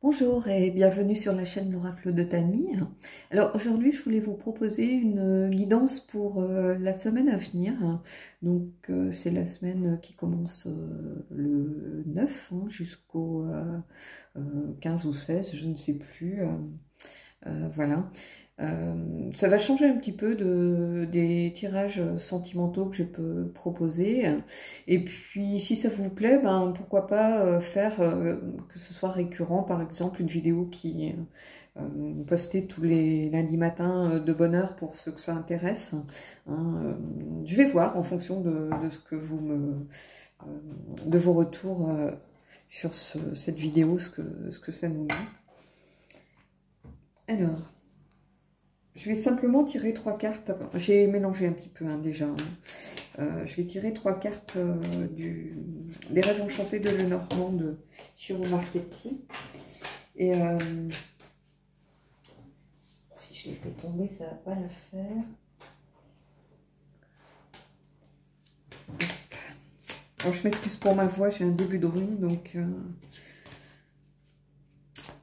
Bonjour et bienvenue sur la chaîne L'Oracle de Tani. Alors aujourd'hui je voulais vous proposer une guidance pour la semaine à venir. Donc c'est la semaine qui commence le 9 jusqu'au 15 ou 16, je ne sais plus. Voilà. Ça va changer un petit peu des tirages sentimentaux que je peux proposer. Et puis, si ça vous plaît, ben, pourquoi pas faire que ce soit récurrent, par exemple, une vidéo qui postée tous les lundis matins de bonne heure pour ceux que ça intéresse. Je vais voir en fonction de ce que vous de vos retours sur cette vidéo, ce que ça nous dit. Alors, je vais simplement tirer 3 cartes. J'ai mélangé un petit peu déjà. Je vais tirer 3 cartes des rêves enchantés de Lenormand de Chiro Marchetti. Et si je les fais tomber, ça ne va pas le faire. Alors, je m'excuse pour ma voix, j'ai un début de rhume, donc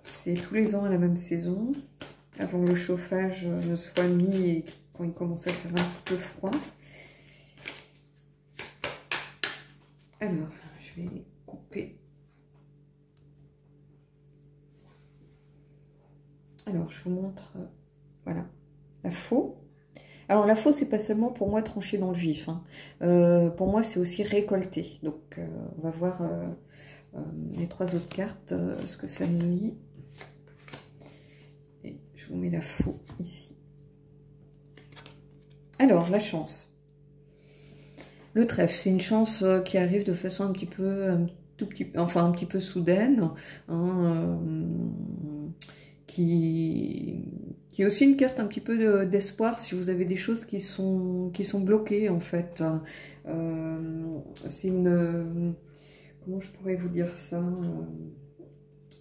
c'est tous les ans à la même saison, avant que le chauffage ne soit mis et quand il commence à faire un petit peu froid. Alors, je vais couper. Alors, je vous montre, voilà, la faux. Alors, la faux, c'est pas seulement pour moi trancher dans le vif. Pour moi, c'est aussi récolter. Donc, on va voir les 3 autres cartes, ce que ça nous dit. Et je vous mets la faux ici. Alors, la chance. Le trèfle, c'est une chance qui arrive de façon un petit peu soudaine, qui est aussi une carte un petit peu d'espoir si vous avez des choses qui sont bloquées en fait. C'est une... Comment je pourrais vous dire ça?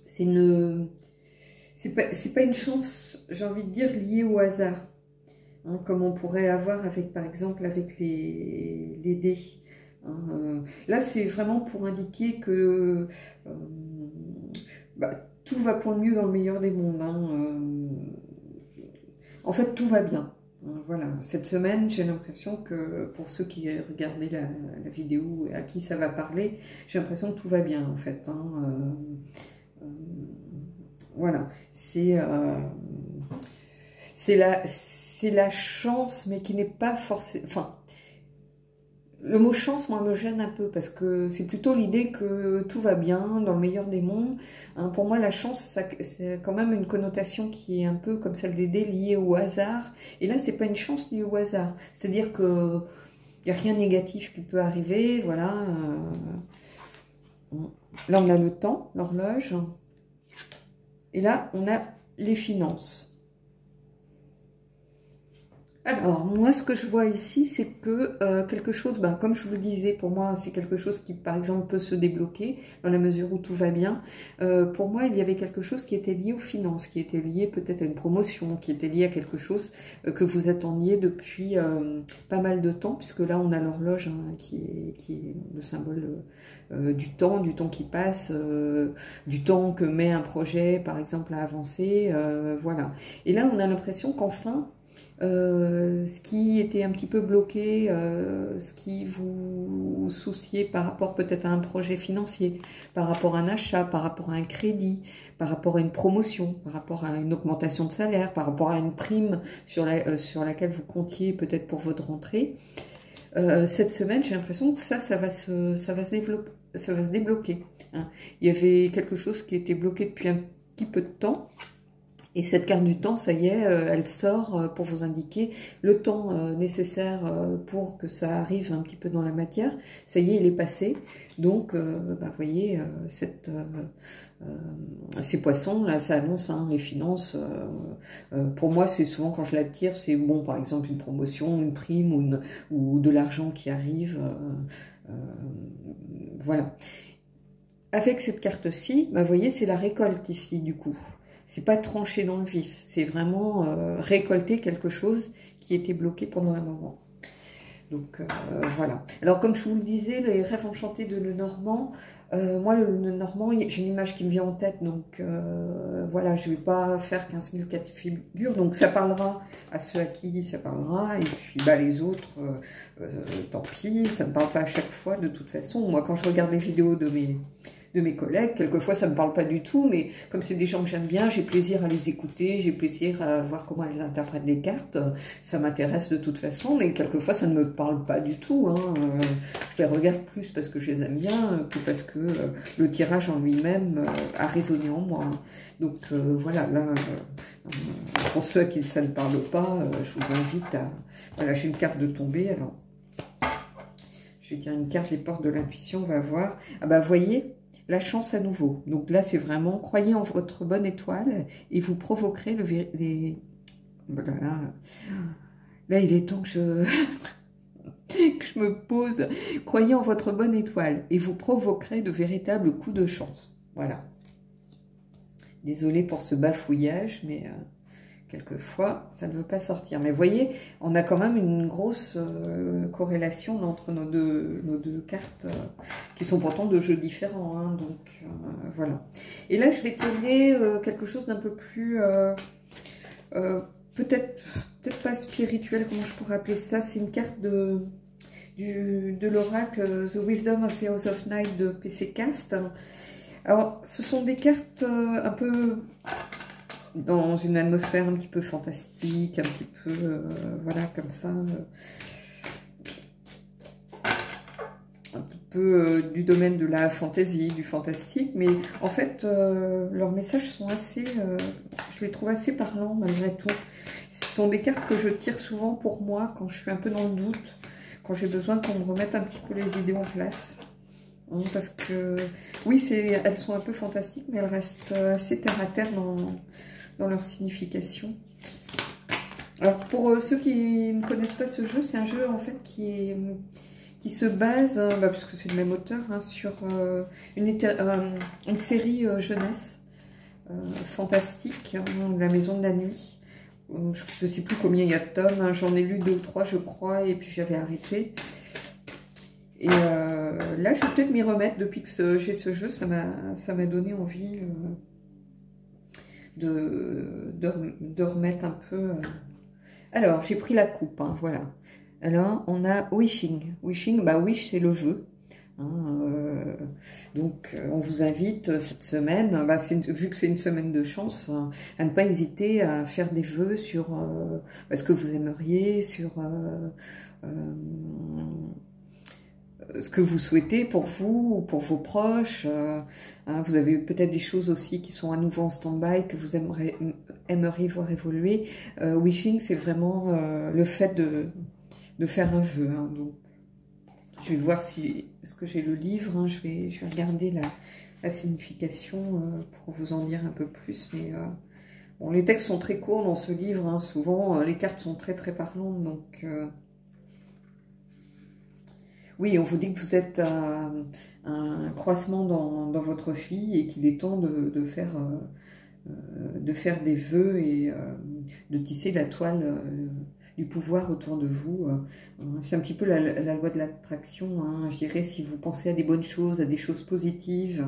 C'est une... C'est pas une chance, j'ai envie de dire, liée au hasard. Comme on pourrait avoir avec, par exemple, avec les dés. Là, c'est vraiment pour indiquer que tout va pour le mieux dans le meilleur des mondes. En fait, tout va bien. Voilà, cette semaine, j'ai l'impression que pour ceux qui regardaient la vidéo et à qui ça va parler, j'ai l'impression que tout va bien, en fait. Voilà, c'est la chance, mais qui n'est pas forcément... Enfin, le mot chance, moi, me gêne un peu, parce que c'est plutôt l'idée que tout va bien, dans le meilleur des mondes. Pour moi, la chance, c'est quand même une connotation qui est un peu comme celle des dés, liée au hasard. Et là, c'est pas une chance liée au hasard. C'est-à-dire que il n'y a rien de négatif qui peut arriver, voilà. Là, on a le temps, l'horloge. Et là, on a les finances. Alors, moi, ce que je vois ici, c'est que quelque chose, comme je vous le disais, pour moi, c'est quelque chose qui, par exemple, peut se débloquer dans la mesure où tout va bien. Pour moi, il y avait quelque chose qui était lié aux finances, qui était lié peut-être à une promotion, qui était lié à quelque chose que vous attendiez depuis pas mal de temps, puisque là, on a l'horloge qui est le symbole du temps qui passe, du temps que met un projet, par exemple, à avancer, voilà. Et là, on a l'impression qu'enfin, ce qui était un petit peu bloqué, ce qui vous souciait par rapport peut-être à un projet financier, par rapport à un achat, par rapport à un crédit, par rapport à une promotion, par rapport à une augmentation de salaire, par rapport à une prime sur laquelle vous comptiez peut-être pour votre rentrée. Cette semaine, j'ai l'impression que ça va se débloquer. Il y avait quelque chose qui était bloqué depuis un petit peu de temps. Et cette carte du temps, ça y est, elle sort pour vous indiquer le temps nécessaire pour que ça arrive un petit peu dans la matière. Ça y est, il est passé. Donc, vous voyez, ces poissons, là, ça annonce les finances. Pour moi, c'est souvent quand je la tire, c'est bon, par exemple, une promotion, une prime ou de l'argent qui arrive. Voilà. Avec cette carte-ci, vous voyez, c'est la récolte ici, du coup. C'est pas trancher dans le vif, c'est vraiment récolter quelque chose qui était bloqué pendant un moment. Donc voilà. Alors comme je vous le disais, les rêves enchantés de Lenormand, Moi, le normand, j'ai une image qui me vient en tête, donc voilà, je ne vais pas faire 15 000 cas de figure, donc ça parlera à ceux à qui ça parlera, et puis bah, les autres, tant pis, ça ne me parle pas à chaque fois, de toute façon. Moi, quand je regarde les vidéos de mes collègues, quelquefois ça ne me parle pas du tout, mais comme c'est des gens que j'aime bien, j'ai plaisir à les écouter, j'ai plaisir à voir comment elles interprètent les cartes, ça m'intéresse de toute façon, mais quelquefois ça ne me parle pas du tout, hein. Je les regarde plus parce que je les aime bien que parce que le tirage en lui-même a résonné en moi. Donc voilà, là, pour ceux à qui ça ne parle pas, je vous invite à... Voilà, j'ai une carte de tombée, alors je vais tirer une carte des portes de l'intuition, on va voir. Ah bah, voyez, la chance à nouveau. Donc là, c'est vraiment, croyez en votre bonne étoile et vous provoquerez les... Voilà. Là, il est temps que je... que je me pose. Croyez en votre bonne étoile et vous provoquerez de véritables coups de chance. Voilà. Désolée pour ce bafouillage, mais quelquefois, ça ne veut pas sortir. Mais vous voyez, on a quand même une grosse corrélation entre nos deux cartes, qui sont pourtant de jeux différents. Hein, donc, voilà. Et là, je vais tirer quelque chose d'un peu plus... peut-être pas spirituel, comment je pourrais appeler ça. C'est une carte de l'oracle The Wisdom of the House of Night de PC Cast. Alors, ce sont des cartes un peu dans une atmosphère un petit peu fantastique, un petit peu, voilà, comme ça, un petit peu du domaine de la fantaisie, du fantastique, mais en fait, leurs messages sont assez, je les trouve assez parlants malgré tout. Ce sont des cartes que je tire souvent pour moi quand je suis un peu dans le doute, quand j'ai besoin qu'on me remette un petit peu les idées en place. Parce que, oui, elles sont un peu fantastiques, mais elles restent assez terre à terre dans leur signification. Alors, pour ceux qui ne connaissent pas ce jeu, c'est un jeu, en fait, qui se base, parce que c'est le même auteur, hein, sur une série jeunesse fantastique, hein, La Maison de la Nuit. Je ne sais plus combien il y a de tomes, hein, j'en ai lu 2 ou 3, je crois, et puis j'avais arrêté. Et là, je vais peut-être m'y remettre depuis que j'ai ce jeu. Ça m'a donné envie de remettre un peu. Alors, j'ai pris la coupe, hein, voilà. Alors, on a Wishing. Wishing, bah wish, c'est le vœu. Hein, donc, on vous invite cette semaine, bah, vu que c'est une semaine de chance, à ne pas hésiter à faire des vœux sur ce que vous aimeriez, sur... ce que vous souhaitez pour vous ou pour vos proches. Hein, vous avez peut-être des choses aussi qui sont à nouveau en stand-by, que vous aimeriez voir évoluer. Wishing, c'est vraiment le fait de faire un vœu. Hein, donc, je vais voir si... Est-ce que j'ai le livre, hein, je vais regarder la signification pour vous en dire un peu plus. Mais bon, les textes sont très courts dans ce livre. Hein, souvent, les cartes sont très très parlantes. Donc... oui, on vous dit que vous êtes à un croissement dans votre vie et qu'il est temps de faire des vœux et de tisser la toile du pouvoir autour de vous. C'est un petit peu la loi de l'attraction, hein. Je dirais, si vous pensez à des bonnes choses, à des choses positives,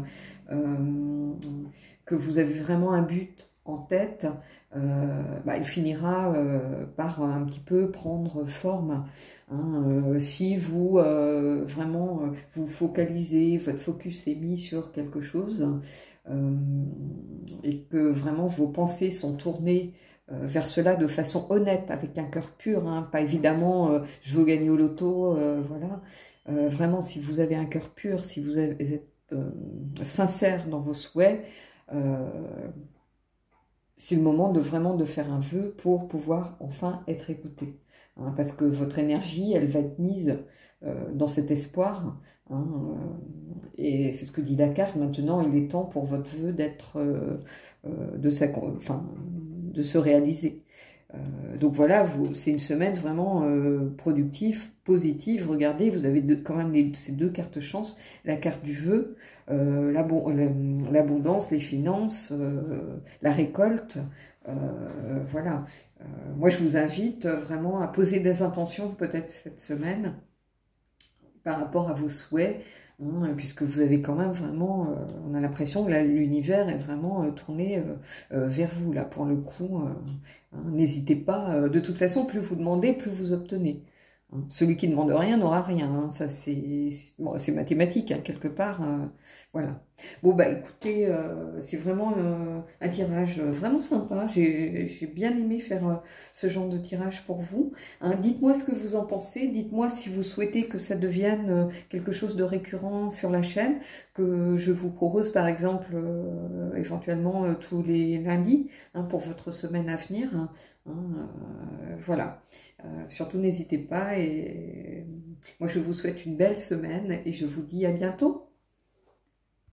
que vous avez vraiment un but en tête, il finira par un petit peu prendre forme. Hein, si vous vraiment vous focalisez, votre focus est mis sur quelque chose et que vraiment vos pensées sont tournées vers cela de façon honnête, avec un cœur pur, hein, pas évidemment je veux gagner au loto, voilà. Vraiment, si vous avez un cœur pur, si vous êtes sincère dans vos souhaits, c'est le moment vraiment de faire un vœu pour pouvoir enfin être écouté. Hein, parce que votre énergie, elle va être mise dans cet espoir. Hein, et c'est ce que dit la carte. Maintenant, il est temps pour votre vœu d'être, de se réaliser. Donc voilà, c'est une semaine vraiment productive, positive. Regardez, vous avez quand même ces 2 cartes chance. La carte du vœu, l'abondance, les finances, la récolte. Voilà. Moi, je vous invite vraiment à poser des intentions peut-être cette semaine par rapport à vos souhaits. hein, puisque vous avez quand même vraiment, on a l'impression que l'univers est vraiment tourné vers vous, là, pour le coup. Hein, n'hésitez pas, de toute façon, plus vous demandez, plus vous obtenez. Hein. Celui qui ne demande rien n'aura rien, hein, ça bon, c'est mathématique, hein, quelque part, voilà. Bon, bah écoutez, c'est vraiment un tirage vraiment sympa, j'ai bien aimé faire ce genre de tirage pour vous. Hein. Dites-moi ce que vous en pensez, dites-moi si vous souhaitez que ça devienne quelque chose de récurrent sur la chaîne, que je vous propose par exemple éventuellement tous les lundis, hein, pour votre semaine à venir. Hein. Voilà. Surtout n'hésitez pas et moi je vous souhaite une belle semaine et je vous dis à bientôt.